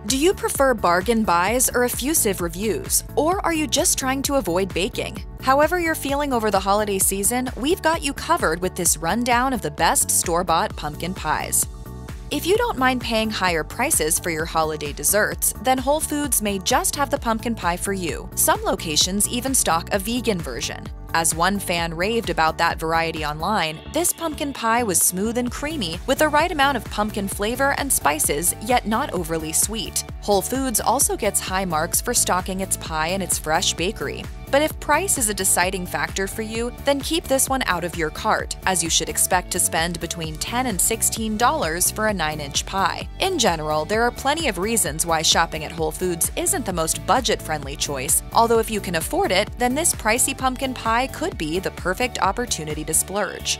Do you prefer bargain buys or effusive reviews, or are you just trying to avoid baking? However you're feeling over the holiday season, we've got you covered with this rundown of the best store-bought pumpkin pies. If you don't mind paying higher prices for your holiday desserts, then Whole Foods may just have the pumpkin pie for you. Some locations even stock a vegan version. As one fan raved about that variety online, this pumpkin pie was smooth and creamy with the right amount of pumpkin flavor and spices, yet not overly sweet. Whole Foods also gets high marks for stocking its pie in its fresh bakery. But if price is a deciding factor for you, then keep this one out of your cart, as you should expect to spend between $10 and $16 for a 9-inch pie. In general, there are plenty of reasons why shopping at Whole Foods isn't the most budget-friendly choice, although if you can afford it, then this pricey pumpkin pie could be the perfect opportunity to splurge.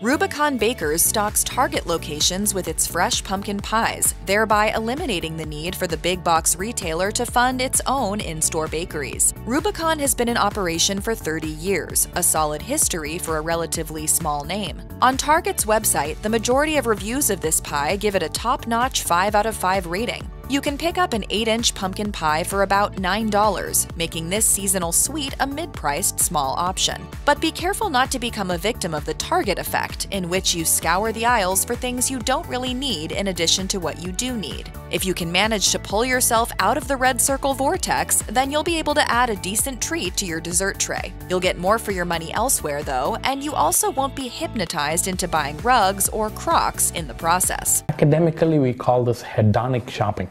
Rubicon Bakers stocks Target locations with its fresh pumpkin pies, thereby eliminating the need for the big box retailer to fund its own in-store bakeries. Rubicon has been in operation for 30 years, a solid history for a relatively small name. On Target's website, the majority of reviews of this pie give it a top-notch 5 out of 5 rating. You can pick up an 8-inch pumpkin pie for about $9, making this seasonal sweet a mid-priced small option. But be careful not to become a victim of the Target effect, in which you scour the aisles for things you don't really need in addition to what you do need. If you can manage to pull yourself out of the red circle vortex, then you'll be able to add a decent treat to your dessert tray. You'll get more for your money elsewhere, though, and you also won't be hypnotized into buying rugs or Crocs in the process. Academically, we call this hedonic shopping.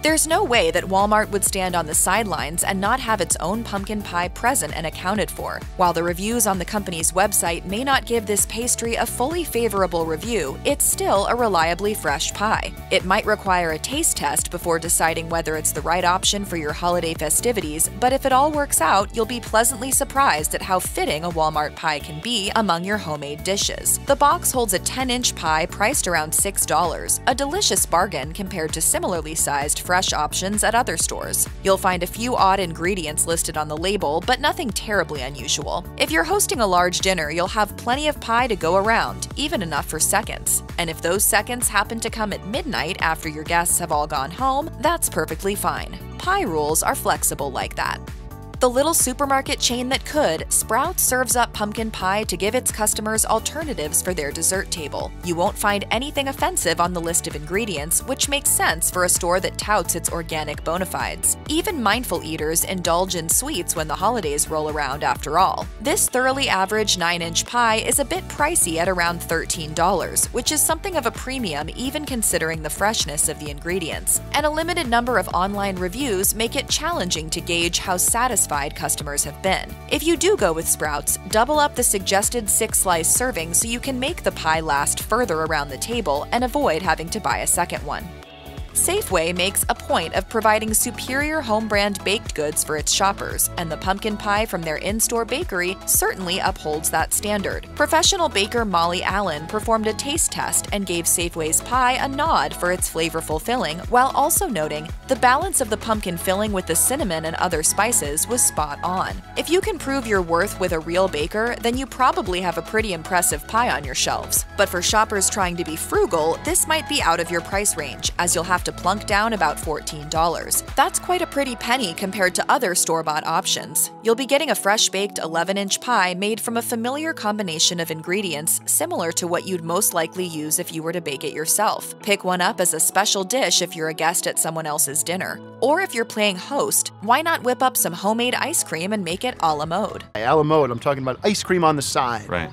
There's no way that Walmart would stand on the sidelines and not have its own pumpkin pie present and accounted for. While the reviews on the company's website may not give this pastry a fully favorable review, it's still a reliably fresh pie. It might require a taste test before deciding whether it's the right option for your holiday festivities, but if it all works out, you'll be pleasantly surprised at how fitting a Walmart pie can be among your homemade dishes. The box holds a 10-inch pie priced around $6, a delicious bargain compared to similarly sized fresh options at other stores. You'll find a few odd ingredients listed on the label, but nothing terribly unusual. If you're hosting a large dinner, you'll have plenty of pie to go around, even enough for seconds. And if those seconds happen to come at midnight after your guests have all gone home, that's perfectly fine. Pie rules are flexible like that. The little supermarket chain that could, Sprouts serves up pumpkin pie to give its customers alternatives for their dessert table. You won't find anything offensive on the list of ingredients, which makes sense for a store that touts its organic bona fides. Even mindful eaters indulge in sweets when the holidays roll around after all. This thoroughly average 9-inch pie is a bit pricey at around $13, which is something of a premium even considering the freshness of the ingredients. And a limited number of online reviews make it challenging to gauge how satisfied customers have been. If you do go with Sprouts, double up the suggested 6-slice serving so you can make the pie last further around the table and avoid having to buy a second one. Safeway makes a point of providing superior home-brand baked goods for its shoppers, and the pumpkin pie from their in-store bakery certainly upholds that standard. Professional baker Molly Allen performed a taste test and gave Safeway's pie a nod for its flavorful filling, while also noting the balance of the pumpkin filling with the cinnamon and other spices was spot on. If you can prove your worth with a real baker, then you probably have a pretty impressive pie on your shelves. But for shoppers trying to be frugal, this might be out of your price range, as you'll have to plunk down about $14. That's quite a pretty penny compared to other store-bought options. You'll be getting a fresh-baked 11-inch pie made from a familiar combination of ingredients similar to what you'd most likely use if you were to bake it yourself. Pick one up as a special dish if you're a guest at someone else's dinner. Or if you're playing host, why not whip up some homemade ice cream and make it a la mode? A la mode, I'm talking about ice cream on the side. Right.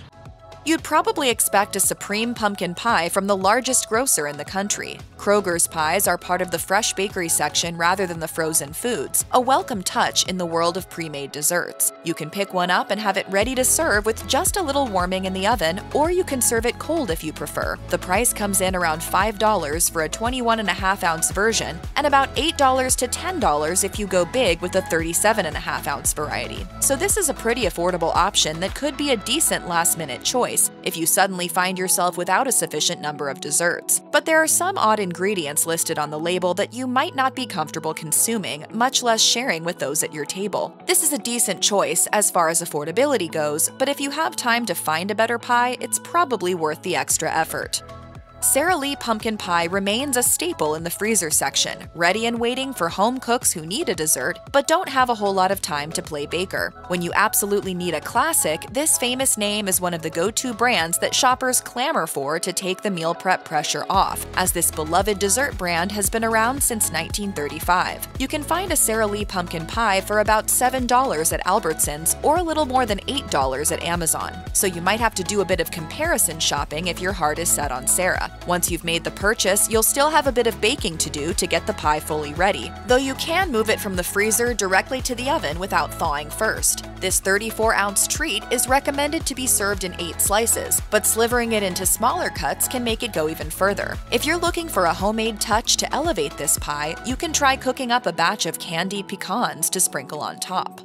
You'd probably expect a supreme pumpkin pie from the largest grocer in the country. Kroger's pies are part of the fresh bakery section rather than the frozen foods, a welcome touch in the world of pre-made desserts. You can pick one up and have it ready to serve with just a little warming in the oven, or you can serve it cold if you prefer. The price comes in around $5 for a 21.5-ounce version, and about $8 to $10 if you go big with a 37.5-ounce variety. So this is a pretty affordable option that could be a decent last-minute choice if you suddenly find yourself without a sufficient number of desserts. But there are some odd ingredients listed on the label that you might not be comfortable consuming, much less sharing with those at your table. This is a decent choice as far as affordability goes, but if you have time to find a better pie, it's probably worth the extra effort. Sara Lee pumpkin pie remains a staple in the freezer section, ready and waiting for home cooks who need a dessert but don't have a whole lot of time to play baker. When you absolutely need a classic, this famous name is one of the go-to brands that shoppers clamor for to take the meal prep pressure off, as this beloved dessert brand has been around since 1935. You can find a Sara Lee pumpkin pie for about $7 at Albertsons or a little more than $8 at Amazon, so you might have to do a bit of comparison shopping if your heart is set on Sara. Once you've made the purchase, you'll still have a bit of baking to do to get the pie fully ready, though you can move it from the freezer directly to the oven without thawing first. This 34-ounce treat is recommended to be served in 8 slices, but slivering it into smaller cuts can make it go even further. If you're looking for a homemade touch to elevate this pie, you can try cooking up a batch of candied pecans to sprinkle on top.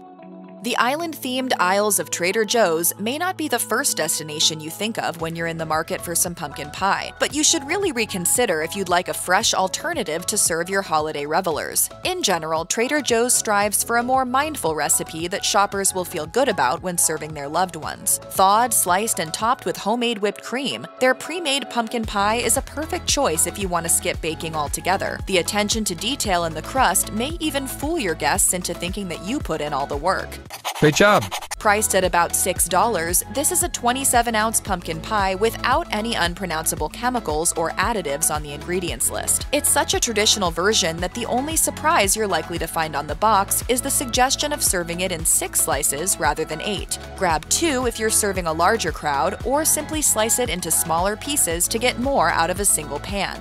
The island-themed aisles of Trader Joe's may not be the first destination you think of when you're in the market for some pumpkin pie, but you should really reconsider if you'd like a fresh alternative to serve your holiday revelers. In general, Trader Joe's strives for a more mindful recipe that shoppers will feel good about when serving their loved ones. Thawed, sliced, and topped with homemade whipped cream, their pre-made pumpkin pie is a perfect choice if you want to skip baking altogether. The attention to detail in the crust may even fool your guests into thinking that you put in all the work. Great job! Priced at about $6, this is a 27-ounce pumpkin pie without any unpronounceable chemicals or additives on the ingredients list. It's such a traditional version that the only surprise you're likely to find on the box is the suggestion of serving it in 6 slices rather than 8. Grab 2 if you're serving a larger crowd, or simply slice it into smaller pieces to get more out of a single pan.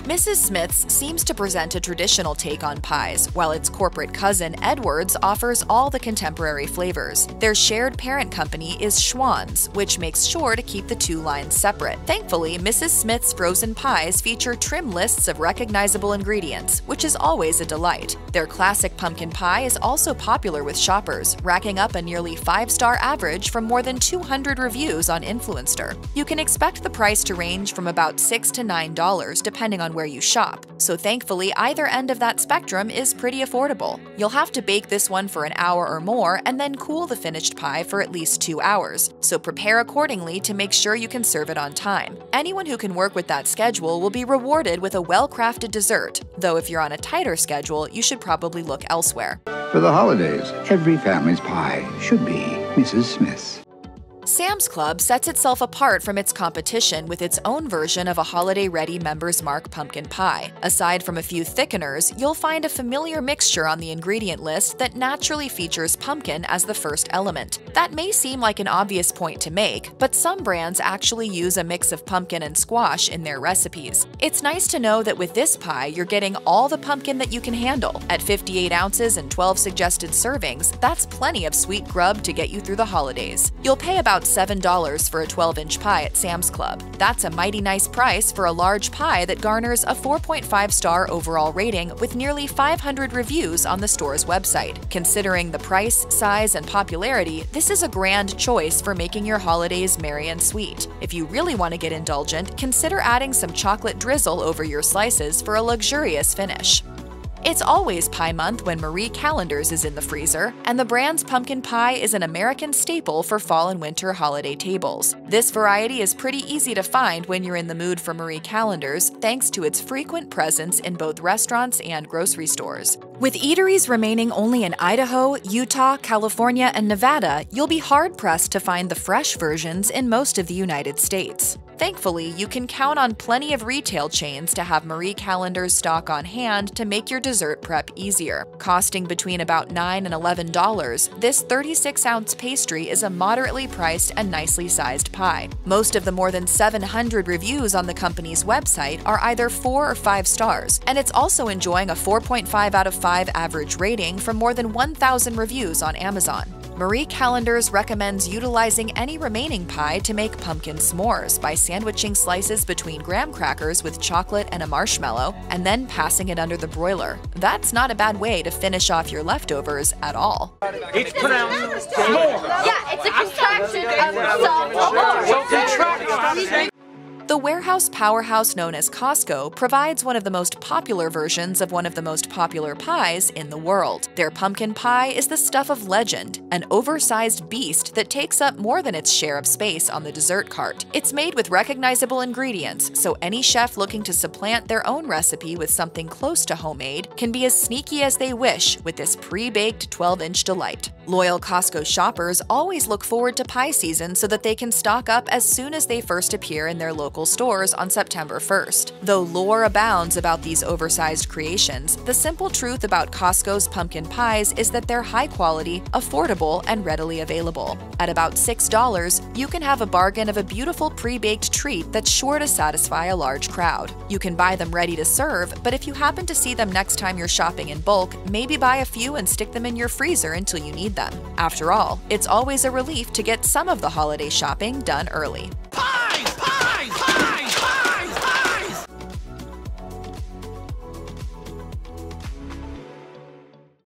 Mrs. Smith's seems to present a traditional take on pies, while its corporate cousin, Edwards, offers all the contemporary flavors. Their shared parent company is Schwann's, which makes sure to keep the 2 lines separate. Thankfully, Mrs. Smith's frozen pies feature trim lists of recognizable ingredients, which is always a delight. Their classic pumpkin pie is also popular with shoppers, racking up a nearly 5-star average from more than 200 reviews on Influencer. You can expect the price to range from about $6 to $9 depending on where you shop, so thankfully either end of that spectrum is pretty affordable. You'll have to bake this one for an hour or more and then cool the finished pie for at least 2 hours, so prepare accordingly to make sure you can serve it on time. Anyone who can work with that schedule will be rewarded with a well-crafted dessert, though if you're on a tighter schedule, you should probably look elsewhere. For the holidays, every family's pie should be Mrs. Smith's. Sam's Club sets itself apart from its competition with its own version of a holiday-ready Members Mark pumpkin pie. Aside from a few thickeners, you'll find a familiar mixture on the ingredient list that naturally features pumpkin as the first element. That may seem like an obvious point to make, but some brands actually use a mix of pumpkin and squash in their recipes. It's nice to know that with this pie, you're getting all the pumpkin that you can handle. At 58 ounces and 12 suggested servings, that's plenty of sweet grub to get you through the holidays. You'll pay about $7 for a 12-inch pie at Sam's Club. That's a mighty nice price for a large pie that garners a 4.5-star overall rating with nearly 500 reviews on the store's website. Considering the price, size, and popularity, this is a grand choice for making your holidays merry and sweet. If you really want to get indulgent, consider adding some chocolate drizzle over your slices for a luxurious finish. It's always Pie Month when Marie Callender's is in the freezer, and the brand's pumpkin pie is an American staple for fall and winter holiday tables. This variety is pretty easy to find when you're in the mood for Marie Callender's, thanks to its frequent presence in both restaurants and grocery stores. With eateries remaining only in Idaho, Utah, California, and Nevada, you'll be hard-pressed to find the fresh versions in most of the United States. Thankfully, you can count on plenty of retail chains to have Marie Callender's stock on hand to make your dessert prep easier. Costing between about $9 and $11, this 36-ounce pastry is a moderately priced and nicely sized pie. Most of the more than 700 reviews on the company's website are either 4 or 5 stars, and it's also enjoying a 4.5 out of 5 average rating from more than 1,000 reviews on Amazon. Marie Callender's recommends utilizing any remaining pie to make pumpkin s'mores by sandwiching slices between graham crackers with chocolate and a marshmallow, and then passing it under the broiler. That's not a bad way to finish off your leftovers at all. It's pronounced s'more. Yeah, it's a contraction of salt. The warehouse powerhouse known as Costco provides one of the most popular versions of one of the most popular pies in the world. Their pumpkin pie is the stuff of legend, an oversized beast that takes up more than its share of space on the dessert cart. It's made with recognizable ingredients, so any chef looking to supplant their own recipe with something close to homemade can be as sneaky as they wish with this pre-baked 12-inch delight. Loyal Costco shoppers always look forward to pie season so that they can stock up as soon as they first appear in their local stores on September 1st. Though lore abounds about these oversized creations, the simple truth about Costco's pumpkin pies is that they're high quality, affordable, and readily available. At about $6, you can have a bargain of a beautiful pre-baked treat that's sure to satisfy a large crowd. You can buy them ready to serve, but if you happen to see them next time you're shopping in bulk, maybe buy a few and stick them in your freezer until you need them. After all, it's always a relief to get some of the holiday shopping done early. Pie!